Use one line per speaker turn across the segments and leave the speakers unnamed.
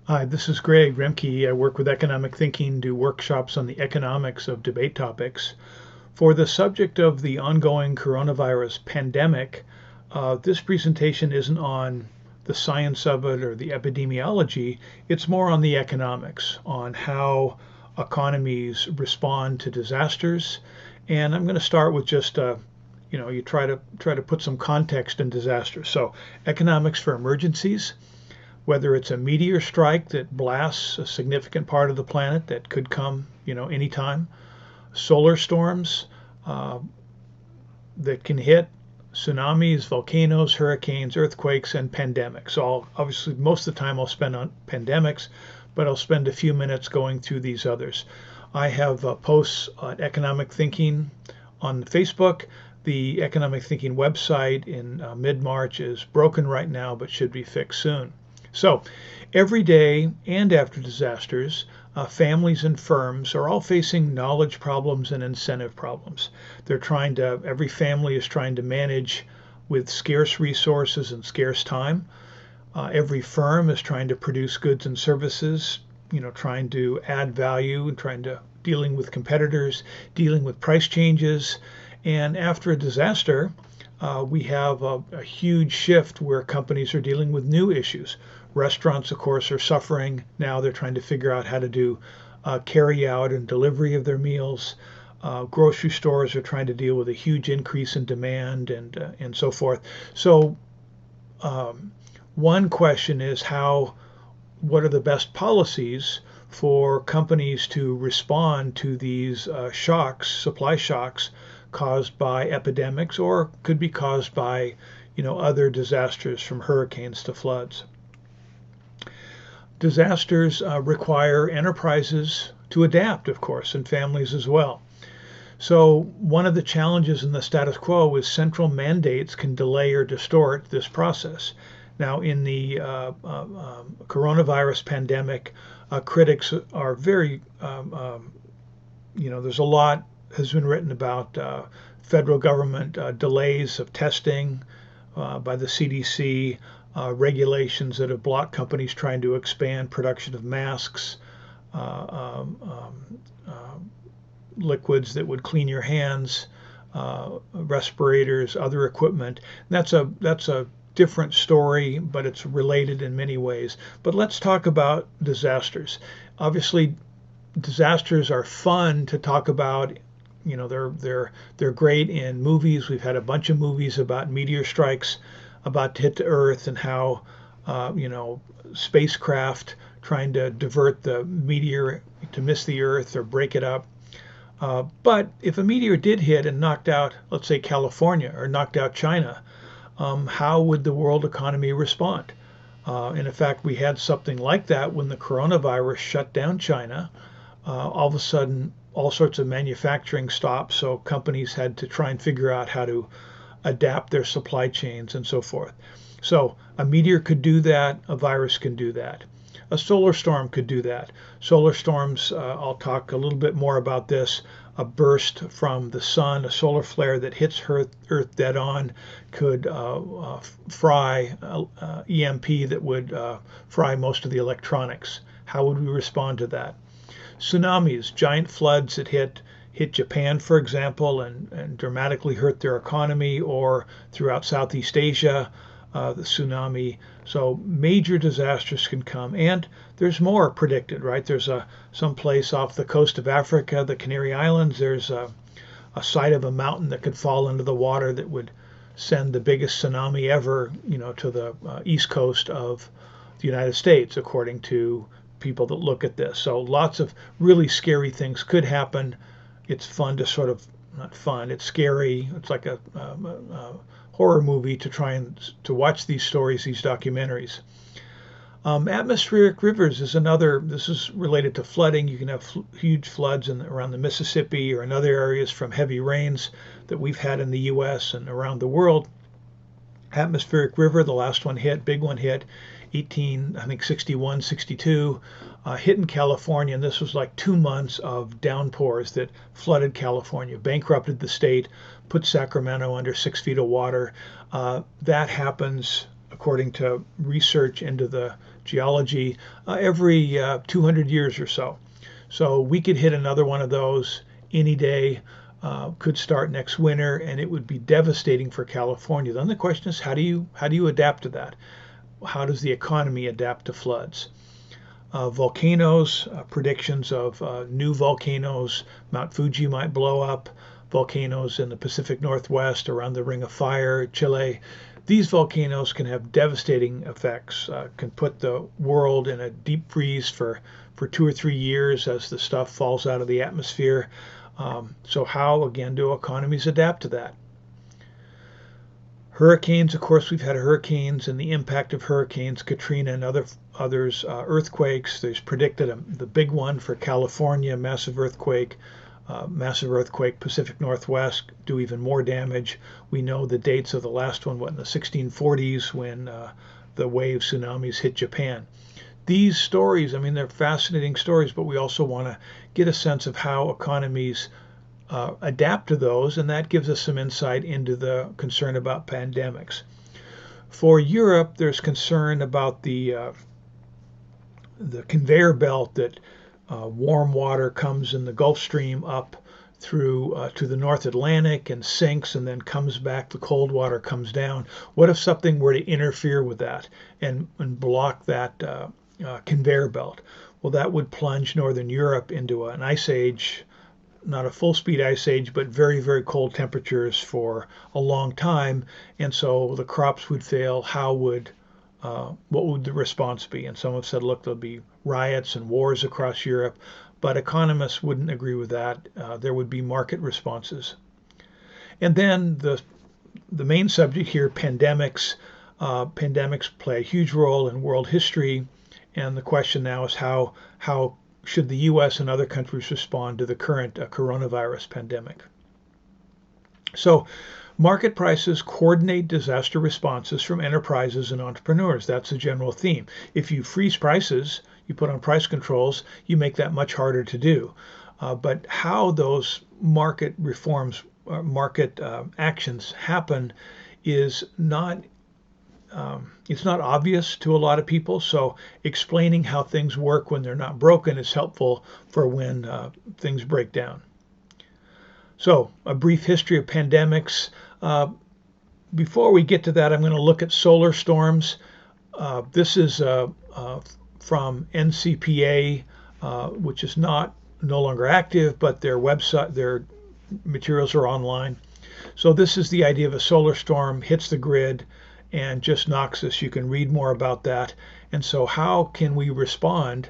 Hi, this is Greg Remke. I work with economic thinking, do workshops on the economics of debate topics. For the subject of the ongoing coronavirus pandemic, this presentation isn't on the science of it or the epidemiology. It's more on the economics, on how economies respond to disasters. And I'm going to start with just you try to put some context in disasters. So, economics for emergencies, whether it's a meteor strike that blasts a significant part of the planet that could come, anytime, solar storms uh, that can hit, tsunamis, volcanoes, hurricanes, earthquakes, and pandemics. So obviously, most of the time I'll spend on pandemics, but I'll spend a few minutes going through these others. I have posts on economic thinking on Facebook. The economic thinking website in mid-March is broken right now, but should be fixed soon. So, every day and after disasters, families and firms are all facing knowledge problems and incentive problems. Every family is trying to manage with scarce resources and scarce time. Every firm is trying to produce goods and services, trying to add value and dealing with competitors, dealing with price changes. And after a disaster, we have a huge shift where companies are dealing with new issues. Restaurants, of course, are suffering now. They're trying to figure out how to do carry out and delivery of their meals. Grocery stores are trying to deal with a huge increase in demand and so forth. So one question is what are the best policies for companies to respond to these supply shocks caused by epidemics, or could be caused by, other disasters from hurricanes to floods. Disasters require enterprises to adapt, of course, and families as well. So one of the challenges in the status quo is central mandates can delay or distort this process. Now, in the coronavirus pandemic, critics are very, there's a lot has been written about federal government delays of testing by the CDC, regulations that have blocked companies trying to expand production of masks, liquids that would clean your hands, respirators, other equipment. That's a different story, but it's related in many ways. But let's talk about disasters. Obviously, disasters are fun to talk about. They're great in movies. We've had a bunch of movies about meteor strikes about to hit the Earth and how spacecraft trying to divert the meteor to miss the Earth or break it up. But if a meteor did hit and knocked out, let's say, California or knocked out China, how would the world economy respond? And in fact, we had something like that when the coronavirus shut down China. All of a sudden, all sorts of manufacturing stopped, so companies had to try and figure out how to adapt their supply chains and so forth. So a meteor could do that, a virus can do that. A solar storm could do that. Solar storms, I'll talk a little bit more about this. A burst from the sun, a solar flare that hits Earth dead on, could fry EMP that would fry most of the electronics. How would we respond to that? Tsunamis, giant floods that hit Japan, for example, and dramatically hurt their economy, or throughout Southeast Asia, the tsunami. So major disasters can come, and there's more predicted, right? There's some place off the coast of Africa, the Canary Islands. There's a side of a mountain that could fall into the water that would send the biggest tsunami ever, to the east coast of the United States, according to people that look at this. So lots of really scary things could happen. It's fun to not fun, it's scary. It's like a horror movie to try and to watch these stories, these documentaries. Atmospheric rivers is another. This is related to flooding. You can have huge floods around the Mississippi or in other areas from heavy rains that we've had in the U.S. and around the world. Atmospheric river, the last one hit, big one hit, 61, 62, hit in California, and this was like 2 months of downpours that flooded California, bankrupted the state, put Sacramento under 6 feet of water. That happens according to research into the geology, every 200 years or so. So we could hit another one of those any day, could start next winter, and it would be devastating for California. Then the question is, how do you adapt to that? How does the economy adapt to floods? Volcanoes, predictions of new volcanoes. Mount Fuji might blow up. Volcanoes in the Pacific Northwest, around the Ring of Fire, Chile. These volcanoes can have devastating effects, can put the world in a deep freeze for 2 or 3 years as the stuff falls out of the atmosphere. So how, again, do economies adapt to that? Hurricanes, of course, we've had hurricanes and the impact of hurricanes, Katrina and others, earthquakes. There's predicted the big one for California, massive earthquake, Pacific Northwest, do even more damage. We know the dates of the last one, in the 1640s when the wave tsunamis hit Japan. These stories, I mean, they're fascinating stories, but we also want to get a sense of how economies adapt to those, and that gives us some insight into the concern about pandemics. For Europe, there's concern about the conveyor belt that warm water comes in the Gulf Stream up through to the North Atlantic and sinks and then comes back. The cold water comes down. What if something were to interfere with that and block that conveyor belt? Well, that would plunge Northern Europe into an ice age, not a full speed ice age, but very, very cold temperatures for a long time. And so the crops would fail. What would the response be? And some have said, look, there'll be riots and wars across Europe, but economists wouldn't agree with that. There would be market responses. And then the main subject here, pandemics. Pandemics play a huge role in world history. And the question now is how should the U.S. and other countries respond to the current coronavirus pandemic? So market prices coordinate disaster responses from enterprises and entrepreneurs. That's the general theme. If you freeze prices, you put on price controls, you make that much harder to do. But how those market reforms, market actions happen is not it's not obvious to a lot of people, so explaining how things work when they're not broken is helpful for when things break down. So, a brief history of pandemics. Before we get to that, I'm going to look at solar storms. This is from NCPA, which is no longer active, but their website, their materials are online. So this is the idea of a solar storm hits the grid and just knocks us. You can read more about that. And so how can we respond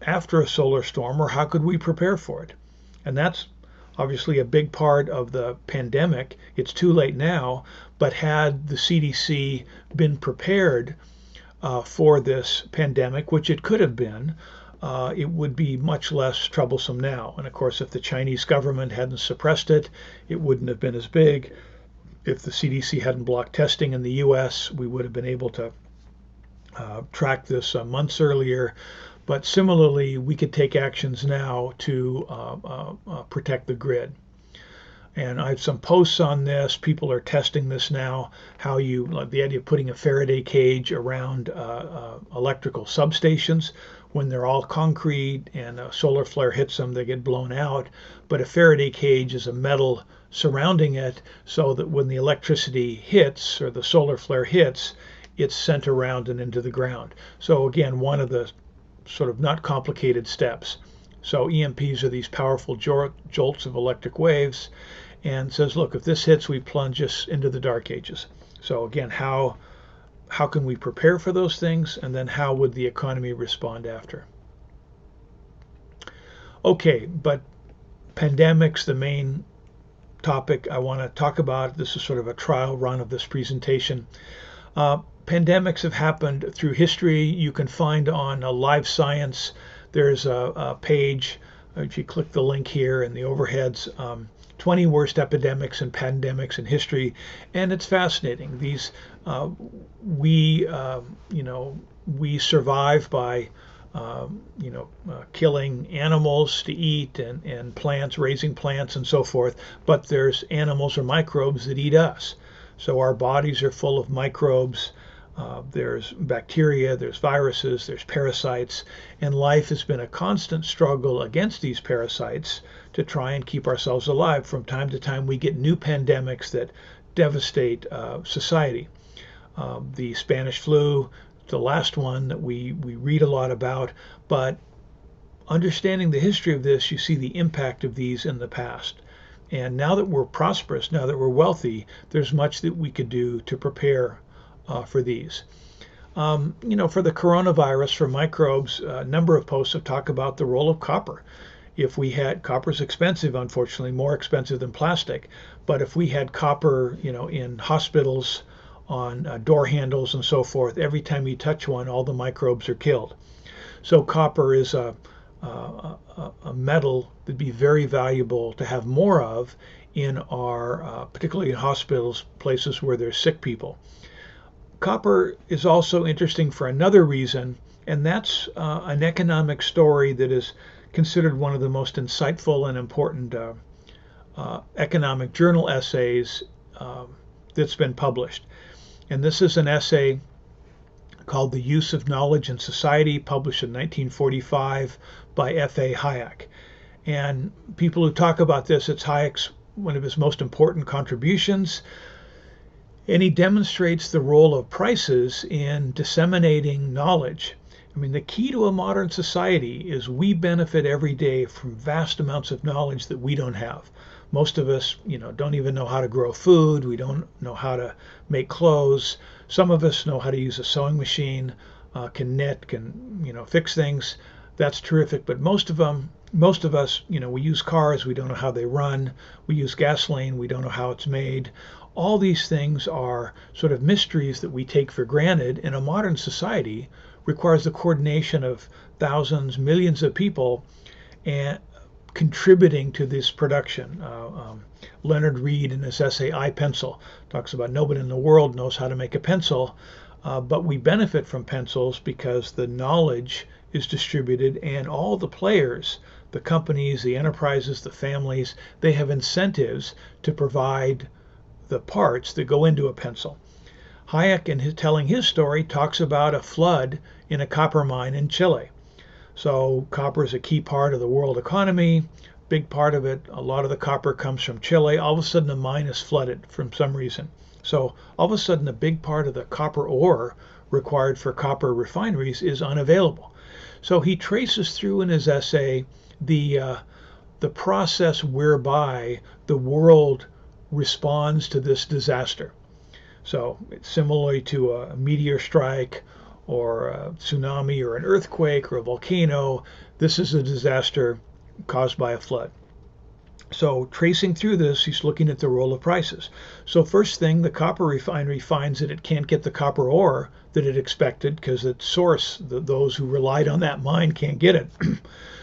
after a solar storm, or how could we prepare for it? And that's obviously a big part of the pandemic. It's too late now, but had the CDC been prepared for this pandemic, which it could have been, it would be much less troublesome now. And of course, if the Chinese government hadn't suppressed it, it wouldn't have been as big. If the CDC hadn't blocked testing in the U.S., we would have been able to track this months earlier. But similarly, we could take actions now to protect the grid. And I have some posts on this. People are testing this now, like the idea of putting a Faraday cage around electrical substations. When they're all concrete and a solar flare hits them, they get blown out. But a Faraday cage is a metal surrounding it so that when the electricity hits or the solar flare hits, it's sent around and into the ground. So again, one of the sort of not complicated steps. So EMPs are these powerful jolts of electric waves, and says, look, if this hits, we plunge us into the dark ages. So again, how can we prepare for those things, and then how would the economy respond after? Okay, but pandemics, the main topic I want to talk about. This is sort of a trial run of this presentation. Pandemics have happened through history. You can find on Live Science, there's a page, if you click the link here in the overheads, 20 worst epidemics and pandemics in history, and it's fascinating. These we survive by killing animals to eat and plants, raising plants and so forth, but there's animals or microbes that eat us. So our bodies are full of microbes. There's bacteria, there's viruses, there's parasites, and life has been a constant struggle against these parasites to try and keep ourselves alive. From time to time, we get new pandemics that devastate society. The Spanish flu, the last one that we read a lot about, but understanding the history of this, you see the impact of these in the past. And now that we're prosperous, now that we're wealthy, there's much that we could do to prepare for these. For the coronavirus, for microbes, a number of posts have talked about the role of copper. If we had copper's expensive, unfortunately, more expensive than plastic. But if we had copper, in hospitals, on door handles and so forth, every time you touch one, all the microbes are killed. So copper is a metal that'd be very valuable to have more of in our, particularly in hospitals, places where there's sick people. Copper is also interesting for another reason, and that's an economic story that is considered one of the most insightful and important economic journal essays that's been published. And this is an essay called The Use of Knowledge in Society, published in 1945 by F.A. Hayek. And people who talk about this, it's Hayek's one of his most important contributions. And he demonstrates the role of prices in disseminating knowledge. I mean, the key to a modern society is we benefit every day from vast amounts of knowledge that we don't have. Most of us, don't even know how to grow food. We don't know how to make clothes. Some of us know how to use a sewing machine, can knit, can, fix things. That's terrific. But most of us, we use cars. We don't know how they run. We use gasoline. We don't know how it's made. All these things are sort of mysteries that we take for granted. In a modern society, requires the coordination of thousands, millions of people, and contributing to this production. Leonard Read, in his essay I, Pencil, talks about nobody in the world knows how to make a pencil, but we benefit from pencils because the knowledge is distributed, and all the players, the companies, the enterprises, the families, they have incentives to provide the parts that go into a pencil. Hayek, in telling his story, talks about a flood in a copper mine in Chile. So copper is a key part of the world economy, big part of it. A lot of the copper comes from Chile. All of a sudden, the mine is flooded for some reason. So all of a sudden, a big part of the copper ore required for copper refineries is unavailable. So he traces through in his essay the process whereby the world responds to this disaster. So it's similarly to a meteor strike or a tsunami or an earthquake or a volcano. This is a disaster caused by a flood. So tracing through this, he's looking at the role of prices. So first thing, the copper refinery finds that it can't get the copper ore that it expected because its source, those who relied on that mine, can't get it.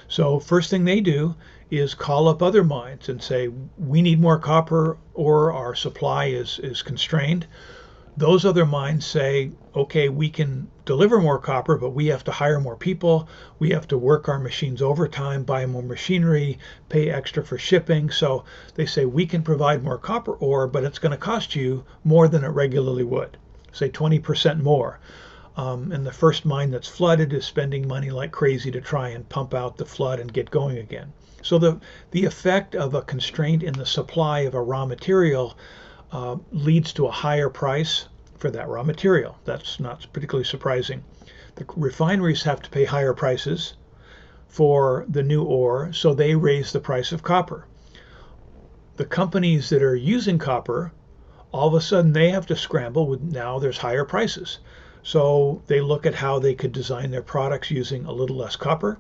So first thing they do is call up other mines and say, we need more copper or our supply is constrained. Those other mines say, okay, we can deliver more copper, but we have to hire more people. We have to work our machines overtime, buy more machinery, pay extra for shipping. So they say, we can provide more copper ore, but it's going to cost you more than it regularly would, say 20% more. And the first mine that's flooded is spending money like crazy to try and pump out the flood and get going again. So the effect of a constraint in the supply of a raw material leads to a higher price for that raw material. That's not particularly surprising. The refineries have to pay higher prices for the new ore, so they raise the price of copper. The companies that are using copper, all of a sudden they have to scramble with, now there's higher prices. So they look at how they could design their products using a little less copper.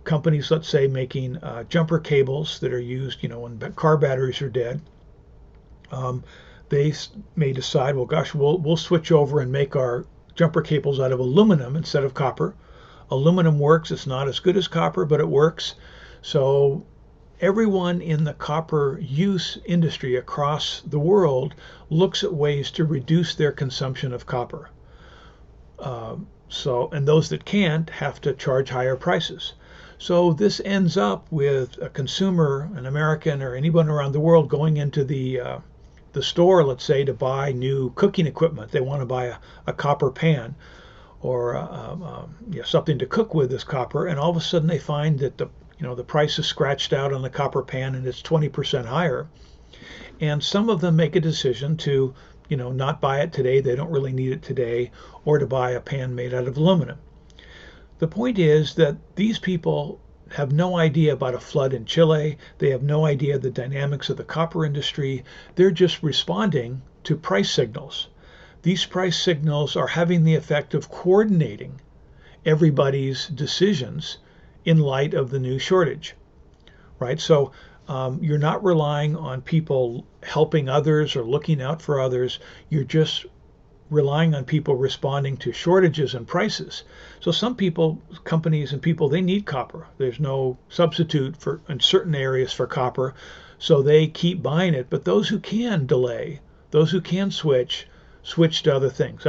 Companies, let's say, making jumper cables that are used, when car batteries are dead. They may decide, well, gosh, we'll switch over and make our jumper cables out of aluminum instead of copper. Aluminum works. It's not as good as copper, but it works. So everyone in the copper use industry across the world looks at ways to reduce their consumption of copper. And those that can't have to charge higher prices. So this ends up with a consumer, an American, or anyone around the world going into the the store, let's say, to buy new cooking equipment. They want to buy a copper pan or something to cook with this copper, and all of a sudden they find that the price is scratched out on the copper pan and it's 20% higher. And some of them make a decision to not buy it today. They don't really need it today, or to buy a pan made out of aluminum. The point is that these people have no idea about a flood in Chile. They have no idea the dynamics of the copper industry. They're just responding to price signals. These price signals are having the effect of coordinating everybody's decisions in light of the new shortage, right? So you're not relying on people helping others or looking out for others. You're just relying on people responding to shortages and prices. So some people, companies and people, they need copper. There's no substitute in certain areas for copper, so they keep buying it. But those who can delay, those who can switch to other things.